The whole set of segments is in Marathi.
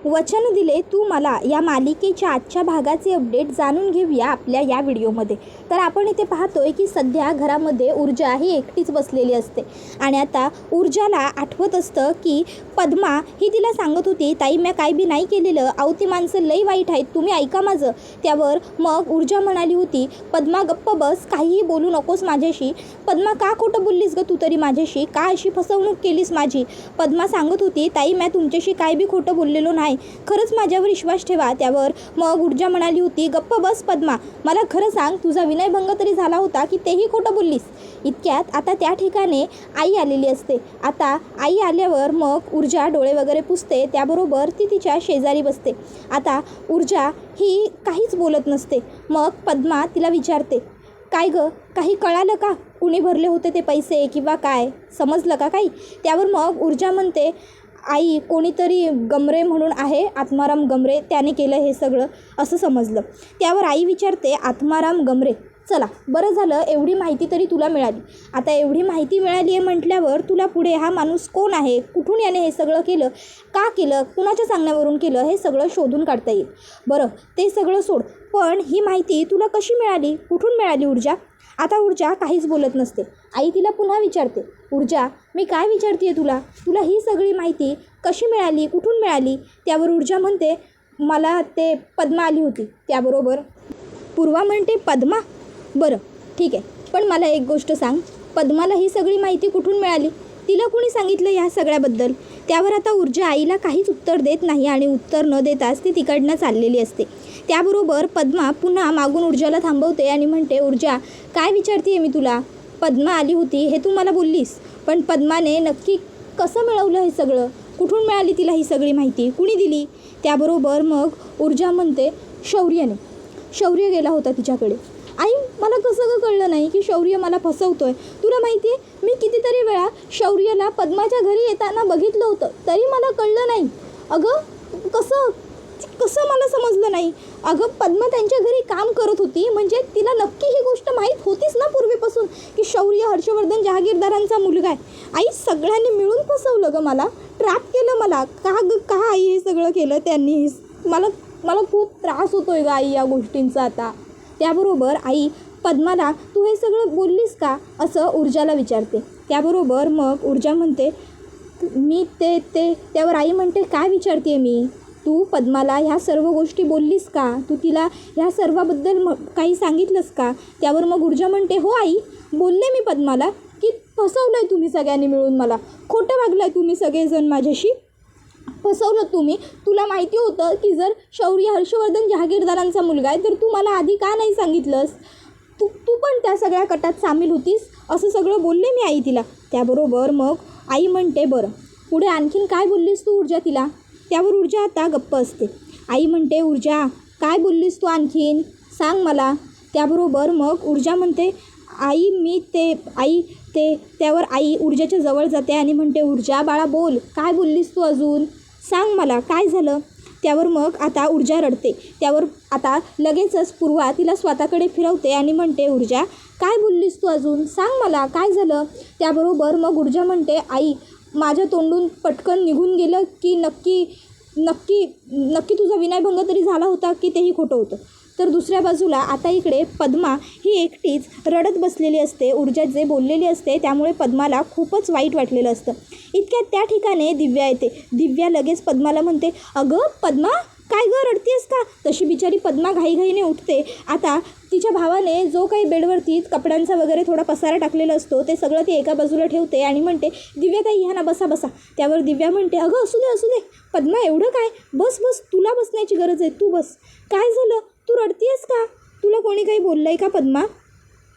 वचन दिले तू मला या मालिकेच्या आजच्या भागाचे अपडेट जाणून घेऊया आपल्या या व्हिडिओमध्ये। तर आपण इथे पाहतोय की सध्या घरामध्ये ऊर्जा ही एकटीच बसलेली असते आणि आता ऊर्जाला आठवत असतं की पद्मा ही तिला सांगत होती, ताई मी काय बी नाही केलेलं, अहो ती माणसं लई वाईट आहेत, तुम्ही ऐका माझं। त्यावर मग ऊर्जा म्हणाली होती, पद्मा गप्प बस, काहीही बोलू नकोस माझ्याशी। पद्मा का खोटं बोललीस ग तू तरी माझ्याशी, का अशी फसवणूक केलीस माझी? पद्मा सांगत होती, ताई मी तुमच्याशी काय बी खोटं बोललेलो नाही, खरंच माझ्यावर विश्वास ठेवा। त्यावर मग ऊर्जा म्हणाली होती, गप्प बस पद्मा, मला खरं सांग, तुझा विनयभंग तरी झाला होता की तेही खोटं बोललीस? इतक्यात आता त्या ठिकाणी आई आलेली असते। आता आई आल्यावर मग ऊर्जा डोळे वगैरे पुसते, त्याबरोबर ती तिच्या शेजारी बसते। आता ऊर्जा ही काहीच बोलत नसते। मग पद्मा तिला विचारते, काय ग, काही कळालं का, कुणी भरले होते ते पैसे किंवा काय, समजलं का काही? त्यावर मग ऊर्जा म्हणते, आई कोणीतरी गमरे म्हणून आहे, आत्माराम गमरे, त्याने केलं हे सगळं असं समजलं। त्यावर आई विचारते, आत्माराम गमरे, चला बरं झालं एवढी माहिती तरी तुला मिळाली। आता एवढी माहिती मिळाली आहे म्हटल्यावर तुला पुढे हा माणूस कोण आहे, कुठून याने हे सगळं केलं, का केलं, कुणाच्या सांगण्यावरून केलं, हे सगळं शोधून काढता येईल। बरं ते सगळं सोड, पण ही माहिती तुला कशी मिळाली, कुठून मिळाली ऊर्जा? आता ऊर्जा काहीच बोलत नसते। आई तिला पुन्हा विचारते, ऊर्जा मी काय विचारते तुला, तुला ही सगळी माहिती कशी मिळाली, कुठून मिळाली? त्यावर ऊर्जा म्हणते, मला ते पद्मा आली होती त्याबरोबर। पूर्वा म्हणते, पद्मा, बरं ठीक आहे, पण मला एक गोष्ट सांग, पद्माला ही सगळी माहिती कुठून मिळाली, तिला कोणी सांगितलं ह्या सगळ्याबद्दल? त्यावर आता ऊर्जा आईला काहीच उत्तर देत नाही आणि उत्तर न देताच ती तिकडनं चाललेली असते। त्याबरोबर पद्मा पुन्हा मागून ऊर्जाला थांबवते आणि म्हणते, ऊर्जा काय विचारते मी तुला, पद्मा आली होती हे तू मला बोललीस, पण पद्माने नक्की कसं मिळवलं हे सगळं, कुठून मिळाली तिला ही सगळी माहिती, कुणी दिली? त्याबरोबर मग ऊर्जा म्हणते, शौर्यने, शौर्य गेला होता तिच्याकडे। आई मला कसं कळलं नाही की शौर्य मला फसवतोय? तुला माहिती आहे मी कितीतरी वेळा शौर्यला पद्माच्या घरी येताना बघितलं होतं, तरी मला कळलं नाही। अगं कसं कसं मला समजलं नाही? अगं पद्मा त्यांच्या घरी काम करत होती, म्हणजे तिला नक्की ही गोष्ट माहीत होतीच ना पूर्वीपासून की शौर्य हर्षवर्धन जहागीरदारांचा मुलगा आहे। आई सगळ्यांनी मिळून फसवलं ग मला, ट्रॅप केलं मला, का आई हे सगळं केलं त्यांनी? मला खूप त्रास होतोय ग आई या गोष्टींचा आता। त्याबरोबर आई पद्माला तू हे सगळं बोललीस का असं ऊर्जाला विचारते। त्याबरोबर मग ऊर्जा म्हणते, मी त्यावर आई म्हणते, काय विचारते मी, तू पद्माला ह्या सर्व गोष्टी बोललीस का, तू तिला ह्या सर्वाबद्दल काही सांगितलंस का? त्यावर मग ऊर्जा म्हणते, हो आई बोलले मी पद्माला की फसवलं आहे तुम्ही सगळ्यांनी मिळून, मला खोटं वागलं आहे तुम्ही सगळेजण, माझ्याशी फसवलं तुम्ही। तुला माहिती होतं की जर शौर्य हर्षवर्धन जहागीरदारांचा मुलगा आहे तर तू मला आधी का नाही सांगितलंस, तू पण त्या सगळ्या कटात सामील होतीस, असं सगळं बोलले मी आई तिला। त्याबरोबर मग आई म्हणते, बरं पुढे आणखीन काय बोललीस तू ऊर्जा तिला? त्यावर ऊर्जा आता गप्प असते। आई म्हणते, ऊर्जा काय बोललीस तू आणखीन, सांग मला। त्याबरोबर मग ऊर्जा म्हणते, त्यावर आई ऊर्जाच्या जवळ जाते आणि म्हणते, ऊर्जा बाळा बोल, काय बोललीस तू अजून, सांग मला काय झालं? त्यावर मग आता ऊर्जा रडते। त्यावर आता लगेचच पूर्वा तिला स्वतःकडे फिरवते आणि म्हणते, ऊर्जा काय बोललीस तू अजून, सांग मला काय झालं? त्याबरोबर मग ऊर्जा म्हणते, आई माझ्या तोंडून पटकन निघून गेलं की नक्की तुझा विनयभंग तरी झाला होता की तेही खोटं होतं? तर दुसऱ्या बाजूला आता इकडे पद्मा ही एकटीच रडत बसलेली असते। ऊर्जा जे बोललेली असते त्यामुळे पद्माला खूपच वाईट वाटलेलं असतं। इतक्यात त्या ठिकाणी दिव्या येते। दिव्या लगेच पद्माला म्हणते, अगं पद्मा काय गं, रडतेस का? तशी बिचारी पद्मा घाईघाईने उठते। आता तिच्या भावाने जो काही बेडवरती कपड्यांचा वगैरे थोडा पसारा टाकलेला असतो ते सगळं ती एका बाजूला ठेवते आणि म्हणते, दिव्याताई ह्या ना बसा। त्यावर दिव्या म्हणते, अगं असू दे पद्मा, एवढं काय, बस तुला बसण्याची गरज आहे, तू बस। काय झालं, तू रडतीयस का, तुला कोणी काही बोललं आहे का पद्मा?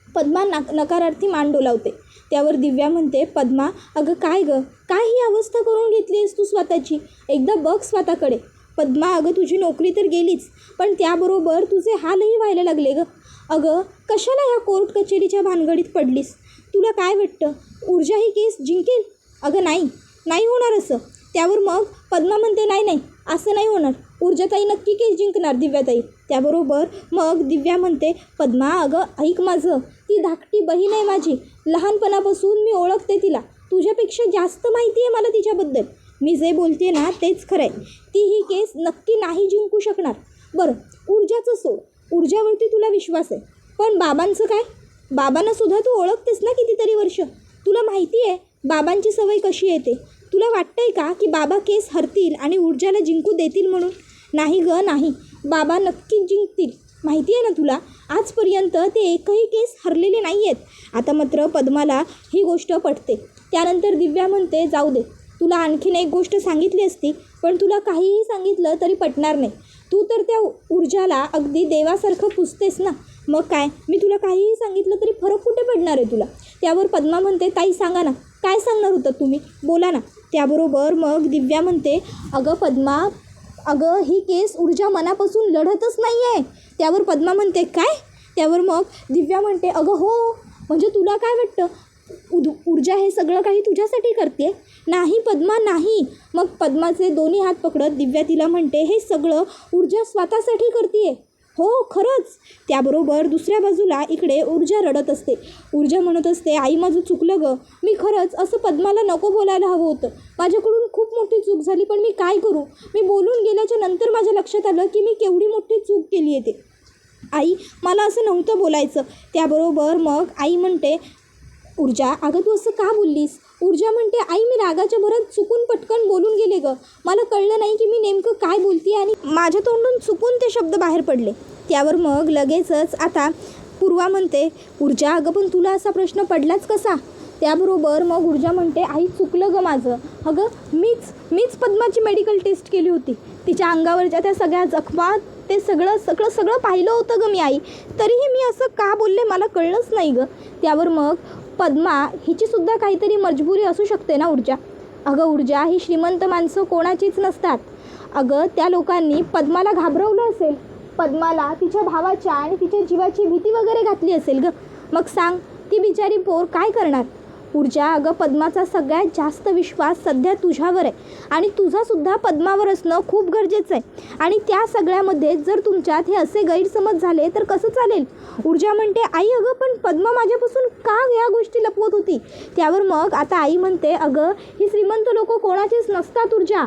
पद्मा नकारार्थी मान डोलावते। त्यावर दिव्या म्हणते, पद्मा अगं काय गं, काय ही अवस्था करून घेतली आहेस तू स्वतःची, एकदा बघ स्वतःकडे। पद्मा अगं तुझी नोकरी तर गेलीच, पण त्याबरोबर तुझे हालही व्हायला लागले गं। अगं कशाला ह्या कोर्ट कचेरीच्या भानगडीत पडलीस? तुला काय वाटतं ऊर्जा ही केस जिंकेल? अगं नाही होणार असं। त्यावर मग पद्मा म्हणते, नाही असं नाही होणार, ऊर्जाताई नक्की केस जिंकणार दिव्याताई। त्याबरोबर मग दिव्या म्हणते, पद्मा अगं ऐक माझं, ती धाकटी बहीण आहे माझी, लहानपणापासून मी ओळखते तिला, तुझ्यापेक्षा जास्त माहिती आहे मला तिच्याबद्दल। मी जे बोलते ना तेच खरं आहे. ती ही केस नक्की नाही जिंकू शकणार. बरं, ऊर्जाचं सोड, ऊर्जावरती तुला विश्वास आहे, पण बाबांचं काय? बाबांना सुद्धा तू ओळखतेस ना कितीतरी वर्ष. तुला माहिती आहे बाबांची सवय कशी येते. तुला वाटतंय का की बाबा केस हरतील आणि ऊर्जाला जिंकू देतील म्हणून? नाही ग, नाही. बाबा नक्कीच जिंकतील. माहिती आहे ना तुला, आजपर्यंत ते एकही केस हरलेले नाही आहेत. आता मात्र पद्माला ही गोष्ट पटते. त्यानंतर दिव्या म्हणते, जाऊ दे, तुला आणखीन एक गोष्ट सांगितली असती, पण तुला काहीही सांगितलं तरी पटणार नाही. तू तर त्या ऊर्जाला अगदी देवासारखं पुजतेस ना. मग काय, मी तुला काहीही सांगितलं तरी फरक कुठे पडणार आहे तुला? त्यावर पद्मा म्हणते, ताई सांगा ना, काय सांगणार होतं तुम्ही, बोला ना. त्याबरोबर मग दिव्या म्हणते, अगं पद्मा, अगं ही केस ऊर्जा मनापासून लढतच नाही आहे. त्यावर पद्मा म्हणते, काय? त्यावर मग दिव्या म्हणते, अगं हो, म्हणजे तुला काय वाटतं ऊर्जा हे सगळं काही तुझ्यासाठी करते? नाही पद्मा, नाही. मग पद्माचे दोन्ही हात पकडत दिव्या तिला म्हणते, हे सगळं ऊर्जा स्वतःसाठी करते. हो खरंच. त्याबरोबर दुसऱ्या बाजूला इकडे ऊर्जा रडत असते. ऊर्जा म्हणत असते, आई माझं चुकलं गं, मी खरंच असं पद्माला नको बोलायला हवं होतं. माझ्याकडून खूप मोठी चूक झाली, पण मी काय करू? मी बोलून गेल्याच्या नंतर माझ्या लक्षात आलं की मी केवढी मोठी चूक केली आहे ते. आई, मला असं नव्हतं बोलायचं. त्याबरोबर मग आई म्हणते, ऊर्जा, अगं तू असं का बोललीस? ऊर्जा म्हणते, आई मी रागाच्या भरात चुकून पटकन बोलून गेले गं. मला कळलं नाही की मी नेमकं काय बोलते आणि माझ्या तोंडून चुकून ते शब्द बाहेर पडले. त्यावर मग लगेचच आता पूर्वा म्हणते, ऊर्जा अगं पण तुला असा प्रश्न पडलाच कसा? त्याबरोबर मग ऊर्जा म्हणते, आई चुकलं गं माझं. अगं मीच पद्माची मेडिकल टेस्ट केली होती. तिच्या अंगावरच्या त्या सगळ्या जखमा, ते सगळं पाहिलं होतं गं मी आई. तरीही मी असं का बोलले मला कळलंच नाही गं. त्यावर मग पद्मा, हिचीसुद्धा काहीतरी मजबुरी असू शकते ना ऊर्जा. अगं ऊर्जा, ही श्रीमंत माणसं कोणाचीच नसतात. अगं त्या लोकांनी पद्माला घाबरवलं असेल, पद्माला तिच्या भावाच्या आणि तिच्या जीवाची भीती वगैरे घातली असेल गं. मग सांग, ती बिचारी पोर काय करणार? ऊर्जा, अगं पद्माचा सगळ्यात जास्त विश्वास सध्या तुझ्यावर आहे आणि तुझासुद्धा पद्मावर असणं खूप गरजेचं आहे. आणि त्या सगळ्यामध्ये जर तुमच्यात हे असे गैरसमज झाले तर कसं चालेल? ऊर्जा म्हणते, आई अगं पण पद्मा माझ्यापासून का या गोष्टी लपवत होती? त्यावर मग आता आई म्हणते, अगं ही श्रीमंत लोक कोणाचीच नसतात ऊर्जा,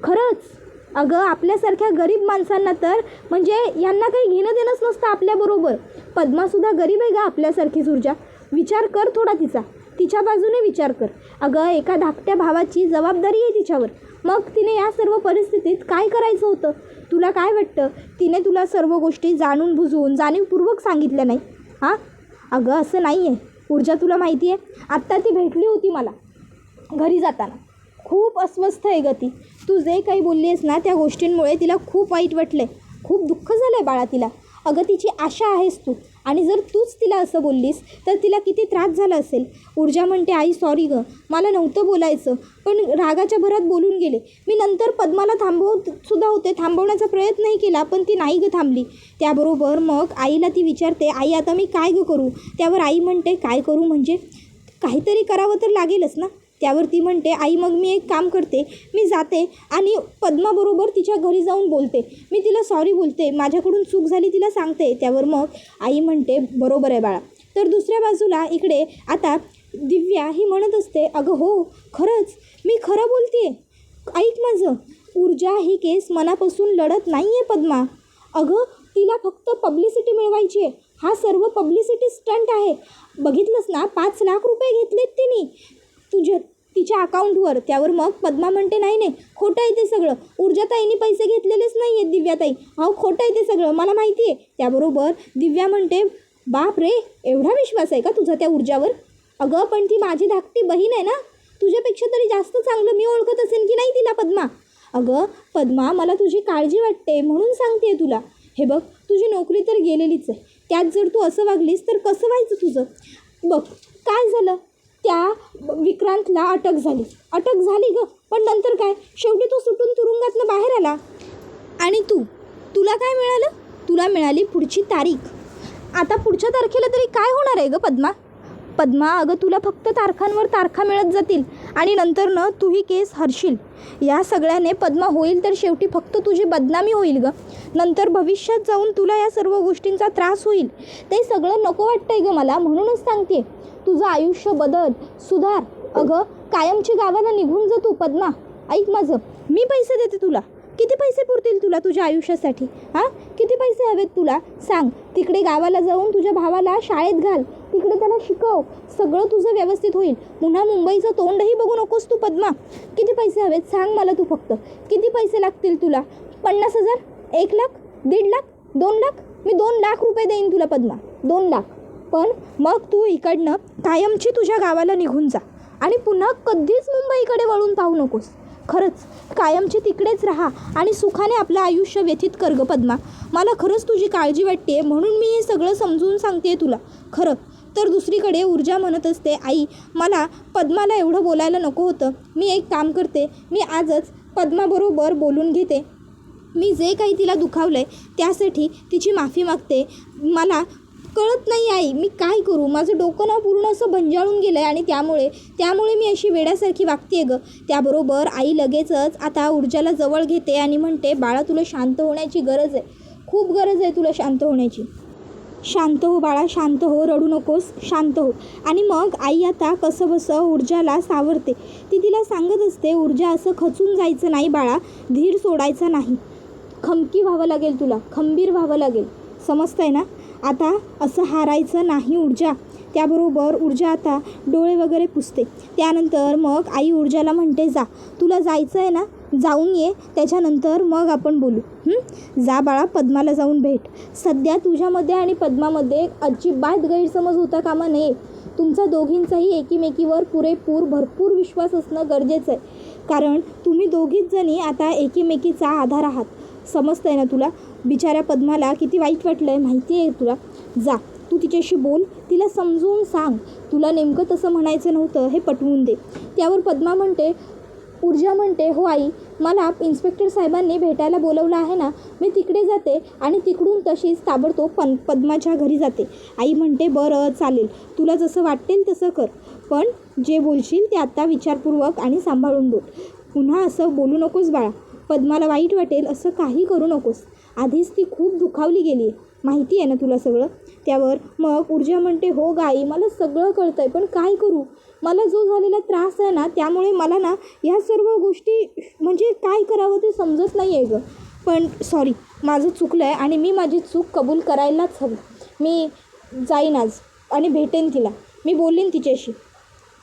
खरंच. अगं आपल्यासारख्या गरीब माणसांना तर म्हणजे यांना काही घेणं देणंच नसतं आपल्याबरोबर. पद्मासुद्धा गरीब आहे का आपल्यासारखीच ऊर्जा? विचार कर थोडा तिच्या बाजूने विचार कर. अगं एका धाकट्या भावाची जबाबदारी आहे तिच्यावर. मग तिने या सर्व परिस्थितीत काय करायचं होतं? तुला काय वाटतं तिने तुला सर्व गोष्टी जाणून बुजवून जाणीवपूर्वक सांगितल्या नाही? हां अगं असं नाही आहे ऊर्जा, तुला माहिती आहे आत्ता ती भेटली होती मला घरी जाताना. खूप अस्वस्थ आहे गं ती. तू जे काही बोलली आहेस ना त्या गोष्टींमुळे तिला खूप वाईट वाटलं आहे, खूप दुःख झालं आहे बाळा तिला. अगं तिची आशा आहेस तू, आणि जर तूच तिला असं बोललीस तर तिला किती त्रास झाला असेल. ऊर्जा म्हणते, आई सॉरी गं, मला नव्हतं बोलायचं, पण रागाच्या भरात बोलून गेले. मी नंतर पद्माला थांबवतसुद्धा होते, थांबवण्याचा प्रयत्नही केला, पण ती नाही गं थांबली. त्याबरोबर मग आईला ती विचारते, आई आता मी काय गं करू? त्यावर आई म्हणते, काय करू म्हणजे काहीतरी करावं तर लागेलच ना. त्यावर ती म्हणते, आई मग मी एक काम करते, मी जाते आणि पद्माबरोबर तिच्या घरी जाऊन बोलते, मी तिला सॉरी बोलते, माझ्याकडून चूक झाली तिला सांगते. त्यावर मग आई म्हणते, बरोबर आहे बाळा. तर दुसऱ्या बाजूला इकडे आता दिव्या ही म्हणत असते, अगं हो खरंच मी खरं बोलते, ऐक माझं. ऊर्जा ही केस मनापासून लढत नाही आहे पद्मा. अगं तिला फक्त पब्लिसिटी मिळवायची आहे. हा सर्व पब्लिसिटी स्टंट आहे. बघितलंस ना, 5 लाख रुपये घेतलेत तिने तिच्या अकाउंटवर. त्यावर मग पद्मा म्हणते, नाही खोटं आहे ते सगळं, ऊर्जाताईंनी पैसे घेतलेलेच नाही आहेत दिव्याताई, अहो खोटं आहे ते सगळं, मला माहिती आहे. त्याबरोबर दिव्या म्हणते, बाप रे, एवढा विश्वास आहे का तुझा त्या ऊर्जावर? अगं पण ती माझी धाकटी बहीण आहे ना, तुझ्यापेक्षा तरी जास्त चांगलं मी ओळखत असेल की नाही तिला पद्मा? अगं पद्मा, मला तुझी काळजी वाटते म्हणून सांगते तुला. हे बघ, तुझी नोकरी तर गेलेलीच आहे, त्यात जर तू असं वागलीस तर कसं व्हायचं तुझं? बघ काय झालं, त्या विक्रांतला अटक झाली गं, पण नंतर काय, शेवटी तो सुटून तुरुंगातनं बाहेर आला. आणि तुला काय मिळालं? तुला मिळाली पुढची तारीख. आता पुढच्या तारखेला तरी काय होणार आहे गं पद्मा, अगं तुला फक्त तारखांवर तारखा मिळत जातील आणि नंतर तू ही केस हरशील. या सगळ्याने पद्मा होईल तर शेवटी फक्त तुझी बदनामी होईल गं. नंतर भविष्यात जाऊन तुला या सर्व गोष्टींचा त्रास होईल. ते सगळं नको वाटतंय गं मला, म्हणूनच सांगते तुझं आयुष्य बदल, सुधार. अगं कायमची गावाला निघून जा तू पद्मा. ऐक माझं, मी पैसे देते तुला. किती पैसे पुरतील तुला तुझ्या आयुष्यासाठी? हां, किती पैसे हवेत तुला सांग. तिकडे गावाला जाऊन तुझ्या भावाला शाळेत घाल, तिकडे त्याला शिकव, सगळं तुझं व्यवस्थित होईल. पुन्हा मुंबईचं तोंडही बघू नकोस तू पद्मा. किती पैसे हवेत सांग मला तू फक्त. किती पैसे लागतील तुला? 50,000, 1 लाख, 1.5 लाख, 2 लाख? मी 2 लाख रुपये देईन तुला पद्मा, 2 लाख. पण मग तू इकडनं कायमची तुझ्या गावाला निघून जा आणि पुन्हा कधीच मुंबईकडे वळून पाहू नकोस. खरंच कायमची तिकडेच राहा आणि सुखाने आपलं आयुष्य व्यतीत कर गं पद्मा. मला खरंच तुझी काळजी वाटते म्हणून मी हे सगळं समजून सांगते तुला. खरं तर दुसरीकडे ऊर्जा म्हणत असते, आई मला पद्माला एवढं बोलायला नको होतं. मी एक काम करते, मी आजच पद्माबरोबर बोलून घेते. मी जे काही तिला दुखावलं आहे त्यासाठी तिची माफी मागते. मला कळत नाही आई मी काय करू. माझं डोकं ना पूर्ण असं भंजाळून गेलं आहे आणि त्यामुळे मी अशी वेड्यासारखी वागते गं. त्याबरोबर आई लगेचच आता ऊर्जाला जवळ घेते आणि म्हणते, बाळा तुला शांत होण्याची गरज आहे, खूप गरज आहे तुला शांत होण्याची. शांत हो बाळा, शांत हो, रडू नकोस, शांत हो. आणि मग आई आता कसंबसं ऊर्जाला सावरते. ती तिला सांगत असते, ऊर्जा असं खचून जायचं नाही बाळा, धीर सोडायचा नाही, खमकी व्हावं लागेल तुला, खंबीर व्हावं लागेल, समजतंय ना. आता असं हारायचं नाही ऊर्जा. त्याबरोबर ऊर्जा आता डोळे वगैरे पुसते. त्यानंतर मग आई ऊर्जाला म्हणते, जा तुला जायचं आहे ना, जाऊन ये, त्याच्यानंतर मग आपण बोलू. जा बाळा, पद्माला जाऊन भेट. सध्या तुझ्यामध्ये आणि पद्मामध्ये अजिबात गैरसमज होता कामा नये. तुमचा दोघींचाही एकीमेकीवर भरपूर विश्वास असणं गरजेचं आहे. कारण तुम्ही दोघीच जणी आता एकीमेकीचा आधार आहात. समजतंय ना तुला. बिचाऱ्या पद्माला किती वाईट वाटलं आहे माहिती आहे तुला. जा तू तिच्याशी बोल, तिला समजून सांग, तुला नेमकं तसं म्हणायचं नव्हतं हे पटवून दे. त्यावर ऊर्जा म्हणते, हो आई, मला इन्स्पेक्टर साहेबांनी भेटायला बोलवलं आहे ना, मी तिकडे जाते आणि तिकडून तशीच ताबडतोब पद्माच्या घरी जाते. आई म्हणते, बरं चालेल, तुला जसं वाटेल तसं कर, पण जे बोलशील ते आत्ता विचारपूर्वक आणि सांभाळून बोल. पुन्हा असं बोलू नकोस बाळा, पद्माला वाईट वाटेल असं काही करू नकोस. आधीच ती खूप दुखावली गेली आहे, माहिती आहे ना तुला सगळं. त्यावर मग ऊर्जा म्हणते, हो गाई, मला सगळं कळतं आहे, पण काय करू. मला जो झालेला त्रास आहे ना, त्यामुळे मला ना ह्या सर्व गोष्टी म्हणजे काय करावं ते समजत नाही आहे गं. पण सॉरी, माझं चुकलं आहे आणि मी माझी चूक कबूल करायलाच हवी. मी जाईन आज आणि भेटेन तिला, मी बोलेन तिच्याशी.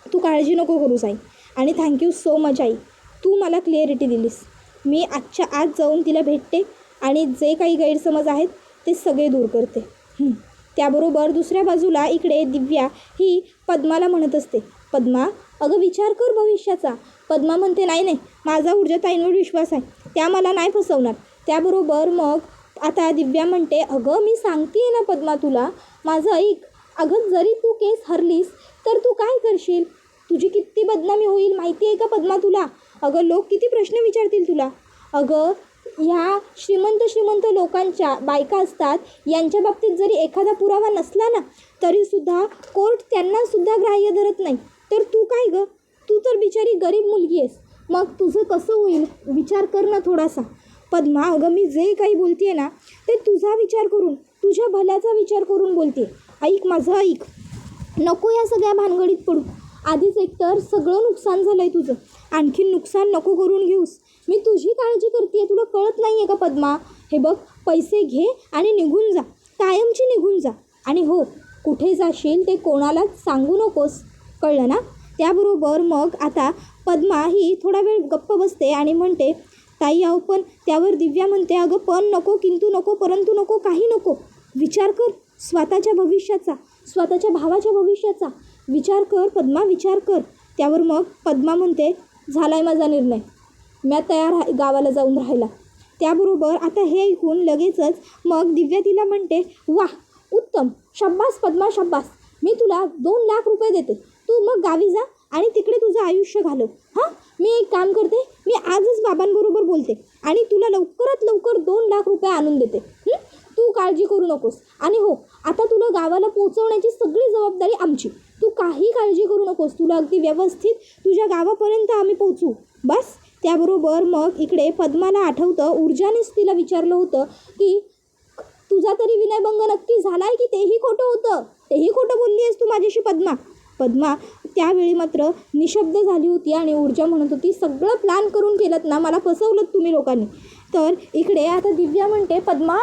तू काळजी नको करूस आई. आणि थँक्यू सो मच आई, तू मला क्लिअरिटी दिलीस. मी आजच्या आज जाऊन तिला भेटते आणि जे काही गैरसमज आहेत ते सगळे दूर करते. त्याबरोबर दुसऱ्या बाजूला इकडे दिव्या ही पद्माला म्हणत असते, पद्मा अगं विचार कर भविष्याचा. पद्मा म्हणते, नाही, माझा ऊर्जाताईंवर विश्वास आहे, त्या मला नाही फसवणार. त्याबरोबर मग आता दिव्या म्हणते, अगं मी सांगते ना पद्मा तुला, माझं ऐक. अगं जरी तू केस हरलीस तर तू काय करशील, तुझी किती बदनामी होईल माहिती आहे का पद्मा तुला. अगं लोक किती प्रश्न विचारतील तुला. अगं ह्या श्रीमंत लोकांच्या बायका असतात, यांच्या बाबतीत जरी एखादा पुरावा नसला ना तरीसुद्धा कोर्ट त्यांनासुद्धा ग्राह्य धरत नाही. तर तू काय गं, तू तर बिचारी गरीब मुलगी आहेस, मग तुझं कसं होईल विचार कर ना थोडासा. पद्मा अगं मी जे काही बोलते आहे ना ते तुझा विचार करून, तुझ्या भल्याचा विचार करून बोलते. ऐक माझं ऐक, नको या सगळ्या भानगडीत पडू. आधीच एकतर सगळं नुकसान झालं आहे तुझं, आणखीन नुकसान नको करून घेऊस. मी तुझी काळजी करते, तुला कळत नाही आहे का पद्मा. हे बघ, पैसे घे आणि निघून जा, कायमची निघून जा. आणि हो, कुठे जाशील ते कोणालाच सांगू नकोस, कळलं ना. त्याबरोबर मग आता पद्मा ही थोडा वेळ गप्प बसते आणि म्हणते, ताई आहो. पण त्यावर दिव्या म्हणते, अगं पण नको, किंतु नको, परंतु नको, काही नको. विचार कर स्वतःच्या भविष्याचा, स्वतःच्या भावाच्या भविष्याचा विचार कर पद्मा, विचार कर. त्यावर मग पद्मा म्हणते, झाला आहे माझा निर्णय, मी तयार आहे गावाला जाऊन राहायला. त्याबरोबर आता हे ऐकून लगेचच मग दिव्या तिला म्हणते, वाह उत्तम, शाब्बास पद्मा शाब्बास, मी तुला 2 लाख रुपये देते, तू मग गावी जा आणि तिकडे तुझं आयुष्य घालव. हां, मी एक काम करते, मी आजच बाबांबरोबर बोलते आणि तुला लवकरात लवकर 2 लाख रुपये आणून देते. तू काळजी करू नकोस. आणि हो, आता तुला गावाला पोहोचवण्याची सगळी जबाबदारी आमची, तू काही काळजी करू नकोस, तुला अगदी व्यवस्थित तुझ्या गावापर्यंत आम्ही पोहोचू, बस. त्याबरोबर मग इकडे पद्माला आठवतं, ऊर्जानेच तिला विचारलं होतं की तुझा तरी विनयभंग नक्की झाला आहे की तेही खोटं होतं, तेही खोटं बोलली आहेस तू माझ्याशी पद्मा. त्यावेळी मात्र निशब्द झाली होती आणि ऊर्जा म्हणत होती, सगळं प्लॅन करून केलं ना, मला फसवलं तुम्ही लोकांनी. तर इकडे आता दिव्या म्हणते, पद्मा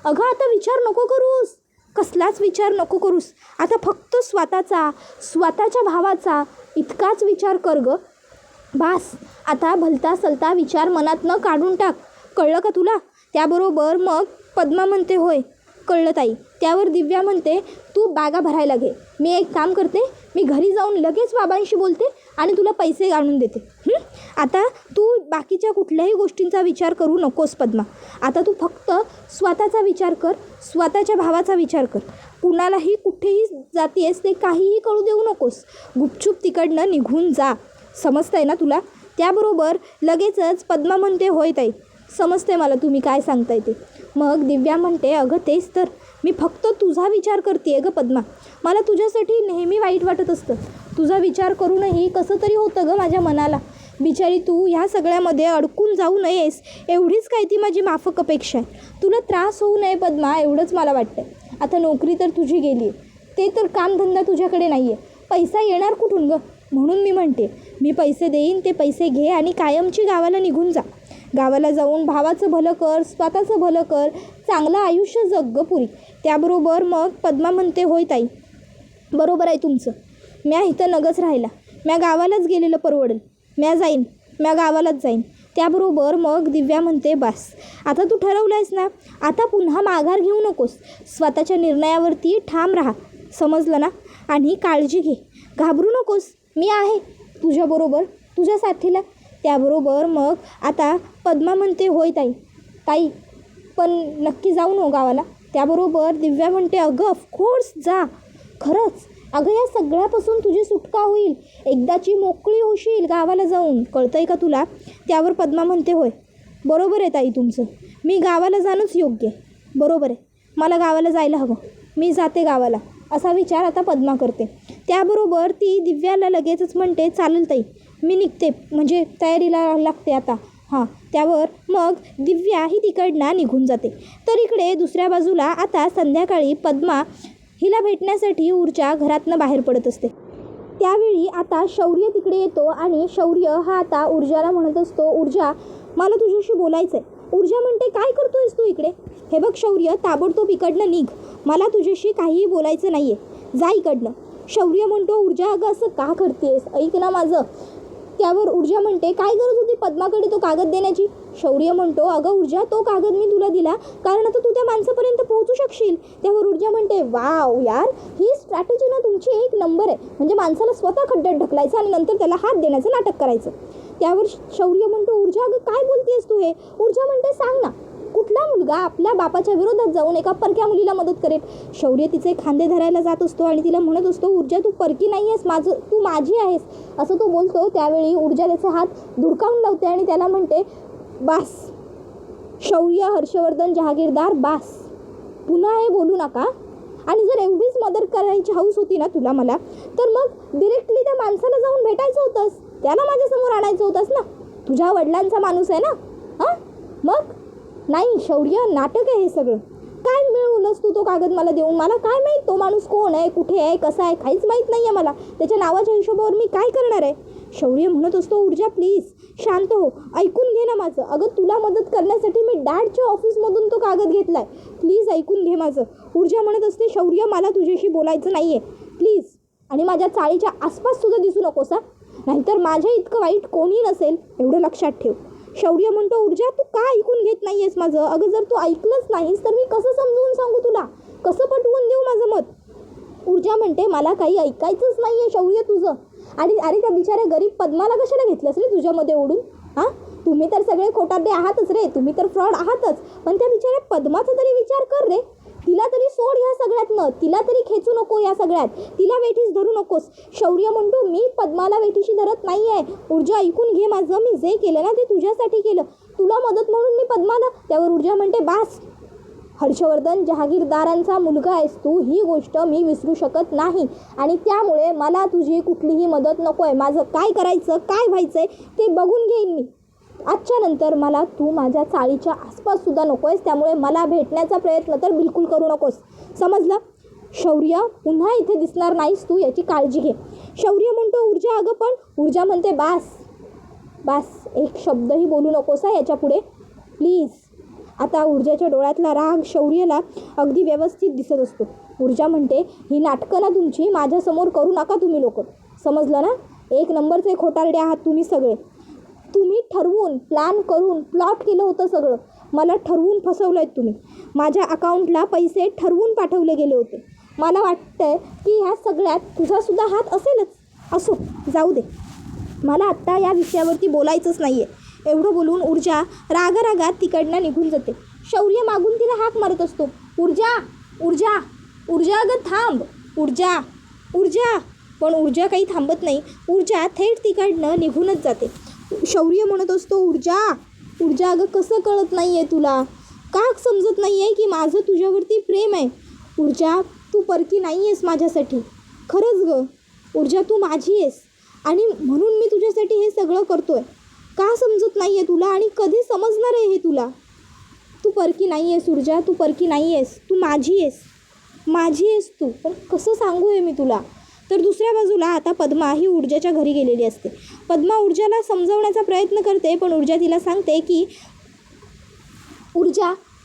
अगं आता विचार नको करूस, कसलाच विचार नको करूस, आता फक्त स्वतःच्या भावाचा इतकाच विचार कर गं. बास, आता भलता सलता विचार मनात न काढून टाक, कळलं का तुला. त्याबरोबर मग पद्मा म्हणते, होय कळलं ताई. त्यावर दिव्या म्हणते, तू बॅगा भरायला घे, मी एक काम करते, मी घरी जाऊन लगेच बाबांशी बोलते आणि तुला पैसे आणून देते. आता तू बाकीच्या कुठल्याही गोष्टींचा विचार करू नकोस पद्मा, आता तू फक्त स्वतःचा विचार कर, स्वतःच्या भावाचा विचार कर. कुणालाही कुठेही जातीयस ते काहीही कळू देऊ नकोस, गुपचूप तिकडनं निघून जा, समजतंय ना तुला. त्याबरोबर लगेचच पद्मा म्हणते, होय ताई समजते मला तुम्ही काय सांगताय ते. मग दिव्या म्हणते, अगं तेच तर, मी फक्त तुझा विचार करते गं पद्मा, मला तुझ्यासाठी नेहमी वाईट वाटत असतं, तुझा विचार करूनही कसं तरी होतं गं माझ्या मनाला. बिचारी तू ह्या सगळ्यामध्ये अडकून जाऊ नयेस एवढीच काय ती माझी माफक अपेक्षा आहे. तुला त्रास होऊ नये पद्मा, एवढंच मला वाटतं. आता नोकरी तर तुझी गेली आहे, ते तर कामधंदा तुझ्याकडे नाही आहे, पैसा येणार कुठून गं. म्हणून मी म्हणते, मी पैसे देईन, ते पैसे घे आणि कायमची गावाला निघून जा. गावाला जाऊन भावाचं भलं कर, स्वतःचं भलं कर, चांगलं आयुष्य जग गं पुरी. त्याबरोबर मग पद्मा म्हणते, होय ताई बरोबर आहे तुमचं, म्या इथं नगच राहिला, म्या गावालाच गेलेलं परवडेल, म्या गावालाच जाईन. त्याबरोबर मग दिव्या म्हणते, बस आता तू ठरवलं आहेस ना, आता पुन्हा माघार घेऊ नकोस, स्वतःच्या निर्णयावरती ठाम राहा, समजलं ना. आणि काळजी घे, घाबरू नकोस, मी आहे तुझ्याबरोबर, तुझ्या साथीला. त्याबरोबर मग आता पद्मा म्हणते, होय ताई पण नक्की जाऊ नो गावाला. त्याबरोबर दिव्या म्हणते, अगं ऑफकोर्स जा, खरंच अगं या सगळ्यापासून तुझी सुटका होईल, एकदाची मोकळी होशील गावाला जाऊन, कळतंय का तुला. त्यावर पद्मा म्हणते, होय बरोबर आहे ताई तुमचं, मी गावाला जाणंच योग्य आहे, बरोबर आहे, मला गावाला जायला हवं, मी जाते गावाला, असा विचार आता पद्मा करते. त्याबरोबर ती दिव्याला लगेचच म्हणते, चालेल ताई मी निघते, म्हणजे तयारीला लागते आता. त्यावर मग दिव्या ही तिकडनं निघून जाते. तर इकडे दुसऱ्या बाजूला आता संध्याकाळी पद्मा हिला भेटण्यासाठी ऊर्जा घरातनं बाहेर पडत असते. त्यावेळी आता शौर्य तिकडे येतो आणि शौर्य हा आता ऊर्जाला म्हणत असतो, ऊर्जा मला तुझ्याशी बोलायचं आहे. ऊर्जा म्हणते, काय करतोयस तू इकडे. हे बघ शौर्य, ताबडतोब इकडनं निघ, मला तुझ्याशी काहीही बोलायचं नाही आहे, जा इकडनं. शौर्य म्हणतो, ऊर्जा अगं असं का करतेस, ऐक ना माझं. त्यावर ऊर्जा म्हणते, काय गरज होती पद्माकडे तो कागद देण्याची. शौर्य म्हणतो, अगं ऊर्जा तो कागद मी तुला दिला कारण आता तू त्या माणसापर्यंत पोहोचू शकशील. त्यावर ऊर्जा म्हणते, वाव यार, ही स्ट्रॅटेजी ना तुमची एक नंबर आहे, म्हणजे माणसाला स्वतः खड्ड्यात ढकलायचं आणि नंतर त्याला हात देण्याचं नाटक करायचं. त्यावर शौर्य म्हणतो, ऊर्जा अगं काय बोलतेस तू हे. ऊर्जा म्हणते, सांग ना, कुठला मुलगा आपल्या बापाच्या विरोधात जाऊन एका परक्या मुलीला मदत करेल. शौर्य तिचे खांदे धरायला जात असतो आणि तिला म्हणत असतो, ऊर्जा तू परकी नाही आहेस, तू माझी आहेस, असं तो बोलतो. त्यावेळी ऊर्जा त्याचे हात धुडकावून लावते आणि त्याला म्हणते, बास शौर्य हर्षवर्धन जहागीरदार, बास, पुन्हा हे बोलू नका. आणि जर एवढीच मदत करायची हौस होती ना तुला मला, तर मग डिरेक्टली त्या माणसाला जाऊन भेटायचं होतंस, त्याला माझ्यासमोर आणायचं होतंस ना, तुझ्या वडिलांचा माणूस आहे ना. मग नाही शौर्य, नाटक आहे हे सगळं. काय मिळवलंस तू तो कागद मला देऊन, मला काय माहीत तो माणूस कोण आहे, कुठे आहे, कसा आहे, काहीच माहीत नाही आहे मला, त्याच्या नावाच्या हिशोबावर मी काय करणार आहे. शौर्य म्हणत असतो, ऊर्जा प्लीज शांत हो, ऐकून घे ना माझं. अगं तुला मदत करण्यासाठी मी डॅडच्या ऑफिसमधून तो कागद घेतला आहे, प्लीज ऐकून घे माझं. ऊर्जा म्हणत असते, शौर्य मला तुझ्याशी बोलायचं नाही आहे प्लीज, आणि माझ्या चाळीच्या आसपास सुद्धा दिसू नकोस हा, नाहीतर माझ्या इतकं वाईट कोणी नसेल, एवढं लक्षात ठेव. शौर्य म्हणतो, ऊर्जा तू का ऐकून घेत नाही आहेस माझं. अगं जर तू ऐकलंच नाहीस तर मी कसं समजून सांगू तुला, कसं पटवून देऊ माझं मत. ऊर्जा म्हणते, मला काही ऐकायचंच नाही आहे शौर्य तुझं. आणि अरे त्या बिचाऱ्या गरीब पद्माला कशाला घेतलंस रे तुझ्यामध्ये ओढून. तुम्ही तर सगळे खोटारडे आहातच रे, तुम्ही तर फ्रॉड आहातच, पण त्या बिचाऱ्या पद्माचा तरी विचार कर रे, तिला तरी सोड ह्या सगळ्यातनं, तिला तरी खेचू नको या सगळ्यात, तिला वेठीस धरू नकोस. शौर्य म्हणतो, मी पद्माला वेठीशी धरत नाही आहे. ऊर्जा ऐकून घे माझं, मी जे केलं ना ते तुझ्यासाठी केलं, तुला मदत म्हणून मी पद्माला. त्यावर ऊर्जा म्हणते, बास, हर्षवर्धन जहागीरदारांचा मुलगा आहेस तू, ही गोष्ट मी विसरू शकत नाही, आणि त्यामुळे मला तुझी कुठलीही मदत नको आहे. माझं काय करायचं, काय व्हायचं आहे ते बघून घेईन मी. आजच्या नंतर मला तू माझ्या चाळीच्या आसपाससुद्धा नको आहेस, त्यामुळे मला भेटण्याचा प्रयत्न तर बिलकुल करू नकोस, समजलं. शौर्य पुन्हा इथे दिसणार नाहीस तू, याची काळजी घे. शौर्य म्हणतो ऊर्जा अगं पण. ऊर्जा म्हणते बास एक शब्दही बोलू नकोस याच्या पुढे प्लीज. आता ऊर्जाच्या डोळ्यातला राग शौर्यला अगदी व्यवस्थित दिसत असतो. ऊर्जा म्हणते ही नाटकं ना तुमची माझ्यासमोर करू नका तुम्ही लोक, समजलं ना. एक नंबरचे खोटारडे आहात तुम्ही सगळे. तुम्ही ठरवून प्लॅन करून प्लॉट केलं होतं सगळं. मला ठरवून फसवलं आहे तुम्ही. माझ्या अकाउंटला पैसे ठरवून पाठवले गेले होते. मला वाटतंय की ह्या सगळ्यात तुझासुद्धा हात असेलच. असो जाऊ दे, मला आत्ता या विषयावरती बोलायचंच नाही आहे. एवढं बोलून ऊर्जा रागारागात तिकडनं निघून जाते. शौर्य मागून तिला हाक मारत असतो, ऊर्जा ऊर्जा ऊर्जा अगं थांब, ऊर्जा ऊर्जा. पण ऊर्जा काही थांबत नाही. ऊर्जा थेट तिकडनं निघूनच जाते. शौर्य म्हणत असतो, ऊर्जा अगं कसं कळत नाही आहे तुला, का समजत नाही आहे की माझं तुझ्यावरती प्रेम आहे. ऊर्जा तू परकी नाही आहेस माझ्यासाठी, खरंच गं. ऊर्जा तू माझी आहेस आणि म्हणून मी तुझ्यासाठी हे सगळं करतो आहे. का समजत नाही आहे तुला आणि कधी समजणार आहे हे तुला. तू परकी नाही आहेस ऊर्जा, तू परकी नाही आहेस, तू माझी आहेस तू. पण कसं सांगू आहे मी तुला. तर दुसऱ्या बाजूला आता पद्मा ही ऊर्जाच्या घरी गेलेली असते. पद्मा ऊर्जाला समजावण्याचा प्रयत्न करते, पण ऊर्जा तिला सांगते की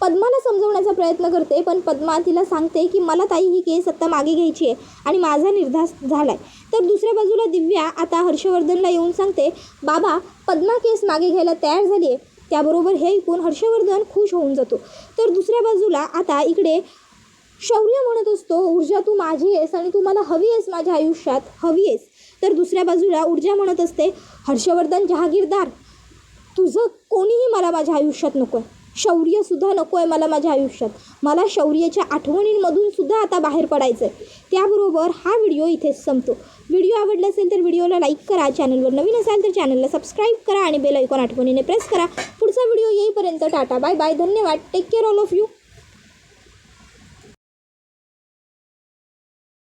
पद्माला समजवण्याचा प्रयत्न करते, पण पद्मा तिला सांगते की मला ताई ही केस आत्ता मागे घ्यायची आहे आणि माझा निर्धार झाला आहे. तर दुसऱ्या बाजूला दिव्या आता हर्षवर्धनला येऊन सांगते, बाबा पद्मा केस मागे घ्यायला तयार झाली आहे. त्याबरोबर हे ऐकून हर्षवर्धन खुश होऊन जातो. तर दुसऱ्या बाजूला आता इकडे शौर्य म्हणत असतो, ऊर्जा तू माझी आहेस आणि तू मला हवी आहेस माझ्या आयुष्यात, हवी आहेस. तर दुसऱ्या बाजूला ऊर्जा म्हणत असते, हर्षवर्धन जहागीरदार, तुझं कोणीही मला माझ्या आयुष्यात नको आहे. शौर्यसुद्धा नको आहे मला माझ्या आयुष्यात. मला शौर्याच्या आठवणींमधून सुद्धा आता बाहेर पडायचं आहे. त्याबरोबर हा व्हिडिओ इथेच संपतो. व्हिडिओ आवडला असेल तर व्हिडिओला लाईक करा, चॅनलवर नवीन असाल तर चॅनलला सबस्क्राईब करा आणि बेल आयकॉन आठवणीने प्रेस करा. पुढचा व्हिडिओ येईपर्यंत टाटा बाय बाय, धन्यवाद, take care all of you.